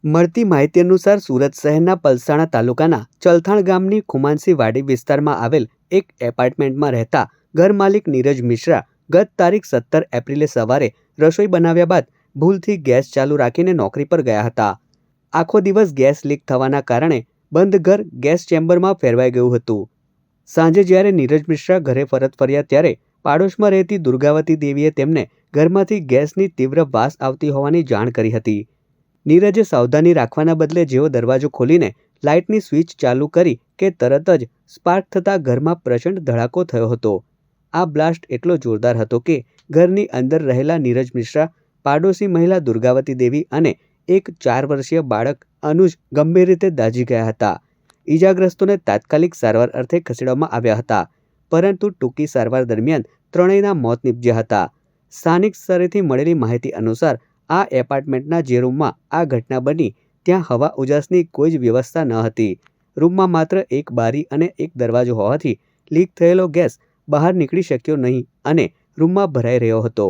મળતી માહિતી અનુસાર સુરત શહેરના પલસાણા તાલુકાના ચલથાણ ગામની ખુમાનસી વાડી વિસ્તારમાં આવેલ એક એપાર્ટમેન્ટમાં રહેતા ઘર માલિક નીરજ મિશ્રા ગત તારીખ 17 એપ્રિલે સવારે રસોઈ બનાવ્યા બાદ ભૂલથી ગેસ ચાલુ રાખીને નોકરી પર ગયા હતા. આખો દિવસ ગેસ લીક થવાના કારણે બંધ ઘર ગેસ ચેમ્બરમાં ફેરવાઈ ગયું હતું. સાંજે જ્યારે નીરજ મિશ્રા ઘરે પરત ફર્યા ત્યારે પાડોશમાં રહેતી દુર્ગાવતી દેવીએ તેમને ઘરમાંથી ગેસની તીવ્ર વાસ આવતી હોવાની જાણ કરી હતી. નીરજે સાવધાની રાખવાના બદલે જેવો દરવાજો ખોલીને લાઇટની સ્વિચ ચાલુ કરી કે તરત જ સ્પાર્ક થતાં ઘરમાં પ્રચંડ ધડાકો થયો હતો. આ બ્લાસ્ટ એટલો જોરદાર હતો કે ઘરની અંદર રહેલા નીરજ મિશ્રા, પાડોશી મહિલા દુર્ગાવતી દેવી અને એક 4 વર્ષીય બાળક અનુજ ગંભીર રીતે દાઝી ગયા હતા. ઈજાગ્રસ્તોને તાત્કાલિક સારવાર અર્થે ખસેડવામાં આવ્યા હતા, પરંતુ ટૂંકી સારવાર દરમિયાન ત્રણેયના મોત નીપજ્યા હતા. સ્થાનિક સ્તરેથી મળેલી માહિતી અનુસાર આ એપાર્ટમેન્ટના જે રૂમમાં આ ઘટના બની ત્યાં હવા ઉજાસની કોઈ જ વ્યવસ્થા ન હતી. રૂમમાં માત્ર એક બારી અને એક દરવાજો હોવાથી લીક થયેલો ગેસ બહાર નીકળી શક્યો નહીં અને રૂમમાં ભરાઈ રહ્યો હતો.